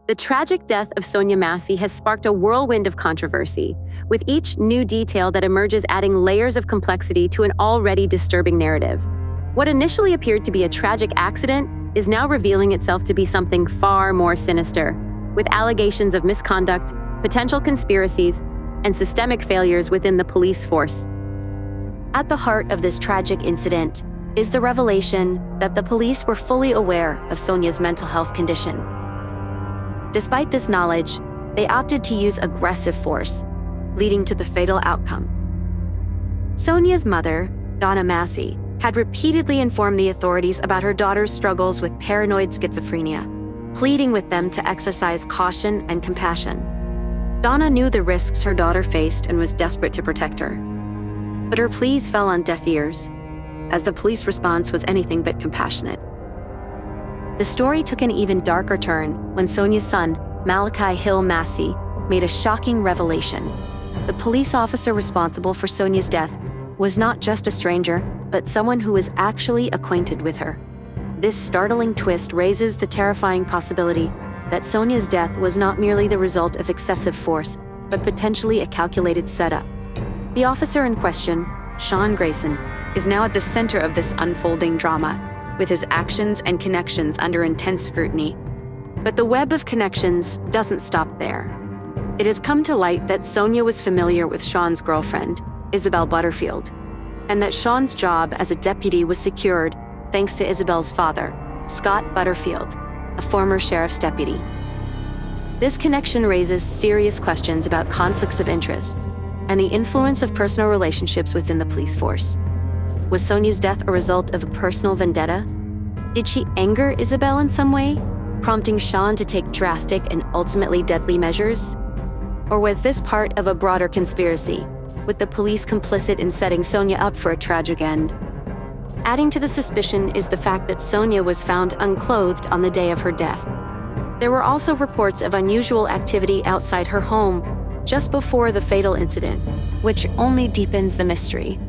The tragic death of Sonya Massey has sparked a whirlwind of controversy, with each new detail that emerges adding layers of complexity to an already disturbing narrative. What initially appeared to be a tragic accident is now revealing itself to be something far more sinister, with allegations of misconduct, potential conspiracies, and systemic failures within the police force. At the heart of this tragic incident is the revelation that the police were fully aware of Sonia's mental health condition. Despite this knowledge, they opted to use aggressive force, leading to the fatal outcome. Sonia's mother, Donna Massie, had repeatedly informed the authorities about her daughter's struggles with paranoid schizophrenia, pleading with them to exercise caution and compassion. Donna knew the risks her daughter faced and was desperate to protect her. But her pleas fell on deaf ears, as the police response was anything but compassionate. The story took an even darker turn when Sonia's son, Malachi Hill Massey, made a shocking revelation. The police officer responsible for Sonia's death was not just a stranger, but someone who was actually acquainted with her. This startling twist raises the terrifying possibility that Sonia's death was not merely the result of excessive force, but potentially a calculated setup. The officer in question, Sean Grayson, is now at the center of this unfolding drama, with his actions and connections under intense scrutiny. But the web of connections doesn't stop there. It has come to light that Sonia was familiar with Sean's girlfriend, Isabel Butterfield, and that Sean's job as a deputy was secured thanks to Isabel's father, Scott Butterfield, a former sheriff's deputy. This connection raises serious questions about conflicts of interest and the influence of personal relationships within the police force. Was Sonia's death a result of a personal vendetta? Did she anger Isabel in some way, prompting Sean to take drastic and ultimately deadly measures? Or was this part of a broader conspiracy, with the police complicit in setting Sonia up for a tragic end? Adding to the suspicion is the fact that Sonia was found unclothed on the day of her death. There were also reports of unusual activity outside her home just before the fatal incident, which only deepens the mystery.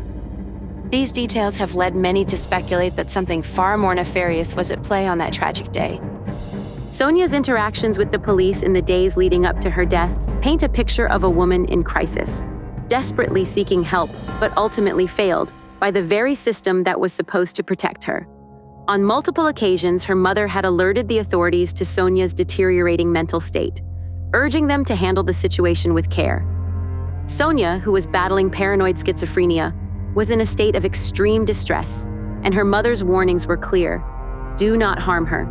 These details have led many to speculate that something far more nefarious was at play on that tragic day. Sonia's interactions with the police in the days leading up to her death paint a picture of a woman in crisis, desperately seeking help, but ultimately failed by the very system that was supposed to protect her. On multiple occasions, her mother had alerted the authorities to Sonia's deteriorating mental state, urging them to handle the situation with care. Sonia, who was battling paranoid schizophrenia, was in a state of extreme distress, and her mother's warnings were clear: do not harm her.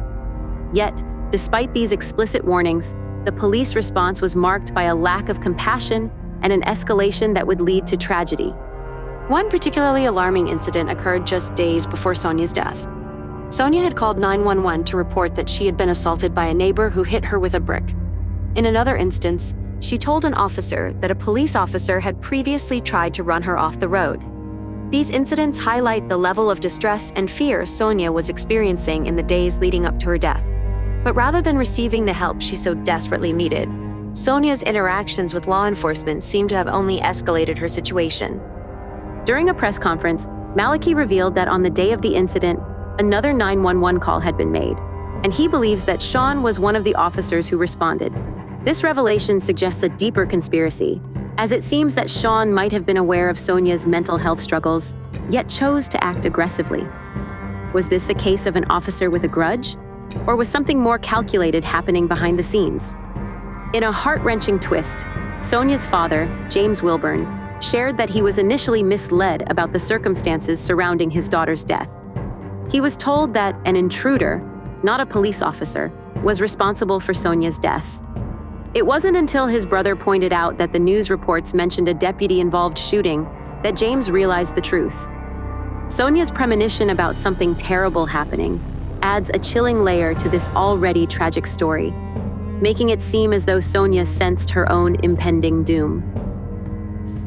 Yet, despite these explicit warnings, the police response was marked by a lack of compassion and an escalation that would lead to tragedy. One particularly alarming incident occurred just days before Sonia's death. Sonia had called 911 to report that she had been assaulted by a neighbor who hit her with a brick. In another instance, she told an officer that a police officer had previously tried to run her off the road. These incidents highlight the level of distress and fear Sonia was experiencing in the days leading up to her death. But rather than receiving the help she so desperately needed, Sonia's interactions with law enforcement seemed to have only escalated her situation. During a press conference, Malachi revealed that on the day of the incident, another 911 call had been made, and he believes that Sean was one of the officers who responded. This revelation suggests a deeper conspiracy, as it seems that Sean might have been aware of Sonia's mental health struggles, yet chose to act aggressively. Was this a case of an officer with a grudge? Or was something more calculated happening behind the scenes? In a heart-wrenching twist, Sonia's father, James Wilburn, shared that he was initially misled about the circumstances surrounding his daughter's death. He was told that an intruder, not a police officer, was responsible for Sonia's death. It wasn't until his brother pointed out that the news reports mentioned a deputy-involved shooting that James realized the truth. Sonia's premonition about something terrible happening adds a chilling layer to this already tragic story, making it seem as though Sonia sensed her own impending doom.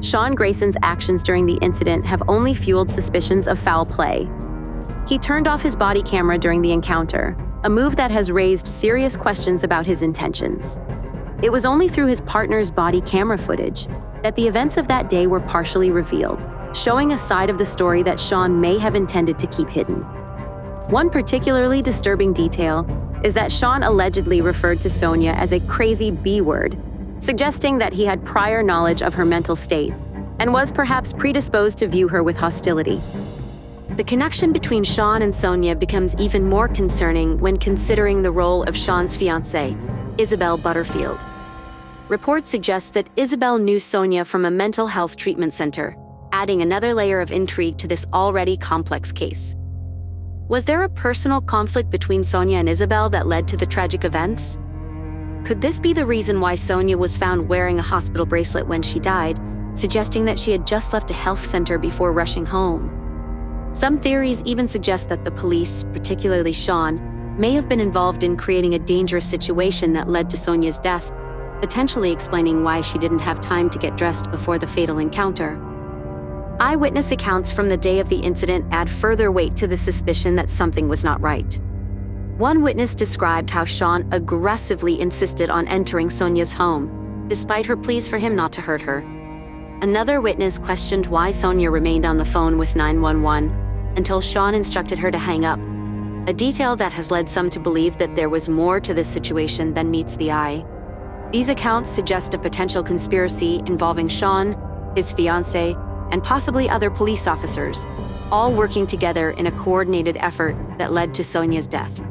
Sean Grayson's actions during the incident have only fueled suspicions of foul play. He turned off his body camera during the encounter, a move that has raised serious questions about his intentions. It was only through his partner's body camera footage that the events of that day were partially revealed, showing a side of the story that Sean may have intended to keep hidden. One particularly disturbing detail is that Sean allegedly referred to Sonia as a crazy B-word, suggesting that he had prior knowledge of her mental state and was perhaps predisposed to view her with hostility. The connection between Sean and Sonia becomes even more concerning when considering the role of Sean's fiancée, Isabel Butterfield. Reports suggest that Isabel knew Sonia from a mental health treatment center, adding another layer of intrigue to this already complex case. Was there a personal conflict between Sonia and Isabel that led to the tragic events? Could this be the reason why Sonia was found wearing a hospital bracelet when she died, suggesting that she had just left a health center before rushing home? Some theories even suggest that the police, particularly Sean, may have been involved in creating a dangerous situation that led to Sonia's death, potentially explaining why she didn't have time to get dressed before the fatal encounter. Eyewitness accounts from the day of the incident add further weight to the suspicion that something was not right. One witness described how Sean aggressively insisted on entering Sonia's home, despite her pleas for him not to hurt her. Another witness questioned why Sonia remained on the phone with 911 until Sean instructed her to hang up, a detail that has led some to believe that there was more to this situation than meets the eye. These accounts suggest a potential conspiracy involving Sean, his fiancée, and possibly other police officers, all working together in a coordinated effort that led to Sonia's death.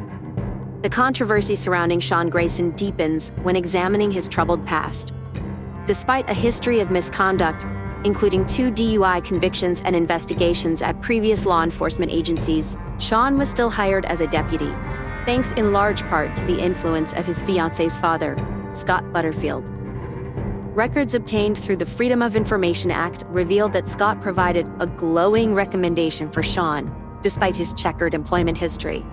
The controversy surrounding Sean Grayson deepens when examining his troubled past. Despite a history of misconduct, including 2 DUI convictions and investigations at previous law enforcement agencies, Sean was still hired as a deputy, thanks in large part to the influence of his fiancée's father, Scott Butterfield. Records obtained through the Freedom of Information Act revealed that Scott provided a glowing recommendation for Sean, despite his checkered employment history.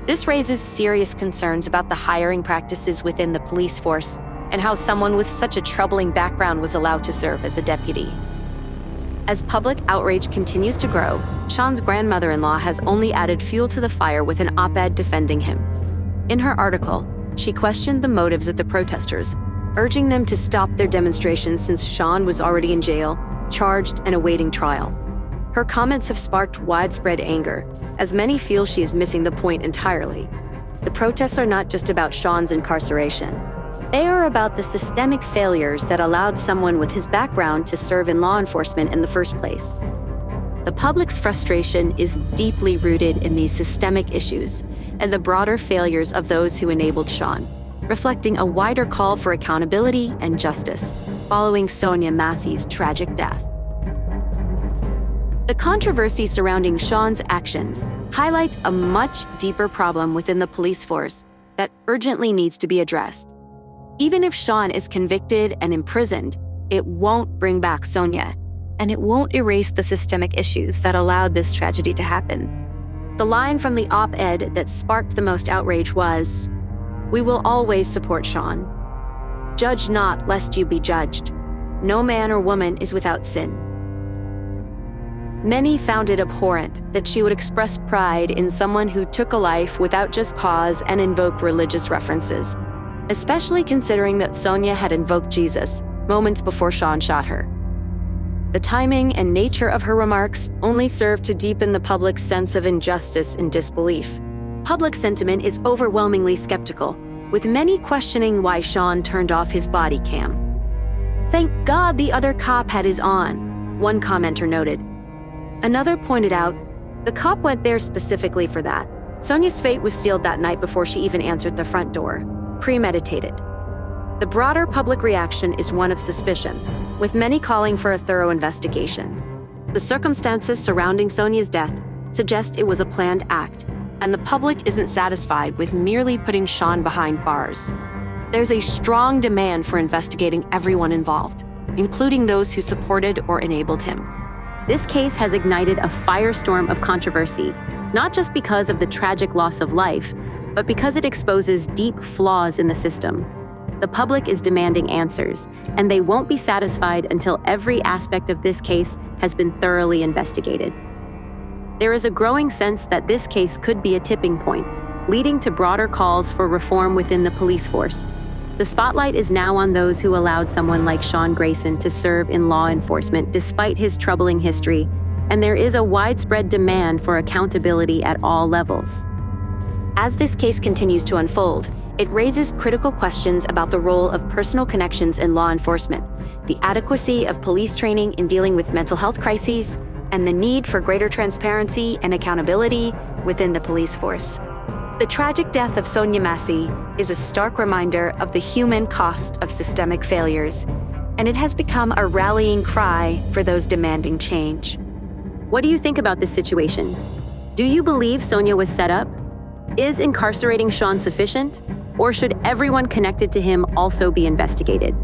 This raises serious concerns about the hiring practices within the police force and how someone with such a troubling background was allowed to serve as a deputy. As public outrage continues to grow, Sean's grandmother-in-law has only added fuel to the fire with an op-ed defending him. In her article, she questioned the motives of the protesters, urging them to stop their demonstrations since Sean was already in jail, charged and awaiting trial. Her comments have sparked widespread anger, as many feel she is missing the point entirely. The protests are not just about Sean's incarceration. They are about the systemic failures that allowed someone with his background to serve in law enforcement in the first place. The public's frustration is deeply rooted in these systemic issues and the broader failures of those who enabled Sean, reflecting a wider call for accountability and justice following Sonya Massie's tragic death. The controversy surrounding Sean's actions highlights a much deeper problem within the police force that urgently needs to be addressed. Even if Sean is convicted and imprisoned, it won't bring back Sonia, and it won't erase the systemic issues that allowed this tragedy to happen. The line from the op-ed that sparked the most outrage was, "We will always support Sean. Judge not, lest you be judged. No man or woman is without sin." Many found it abhorrent that she would express pride in someone who took a life without just cause and invoke religious references, especially considering that Sonia had invoked Jesus moments before Sean shot her. The timing and nature of her remarks only served to deepen the public's sense of injustice and disbelief. Public sentiment is overwhelmingly skeptical, with many questioning why Sean turned off his body cam. "Thank God the other cop had his on," one commenter noted. Another pointed out, the cop went there specifically for that. Sonia's fate was sealed that night before she even answered the front door. Premeditated. The broader public reaction is one of suspicion, with many calling for a thorough investigation. The circumstances surrounding Sonia's death suggest it was a planned act, and the public isn't satisfied with merely putting Sean behind bars. There's a strong demand for investigating everyone involved, including those who supported or enabled him. This case has ignited a firestorm of controversy, not just because of the tragic loss of life, but because it exposes deep flaws in the system. The public is demanding answers, and they won't be satisfied until every aspect of this case has been thoroughly investigated. There is a growing sense that this case could be a tipping point, leading to broader calls for reform within the police force. The spotlight is now on those who allowed someone like Sean Grayson to serve in law enforcement despite his troubling history, and there is a widespread demand for accountability at all levels. As this case continues to unfold, it raises critical questions about the role of personal connections in law enforcement, the adequacy of police training in dealing with mental health crises, and the need for greater transparency and accountability within the police force. The tragic death of Sonya Massey is a stark reminder of the human cost of systemic failures, and it has become a rallying cry for those demanding change. What do you think about this situation? Do you believe Sonia was set up? Is incarcerating Sean sufficient? Or should everyone connected to him also be investigated?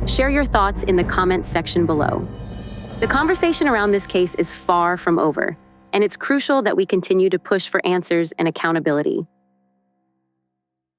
Share your thoughts in the comments section below. The conversation around this case is far from over, and it's crucial that we continue to push for answers and accountability.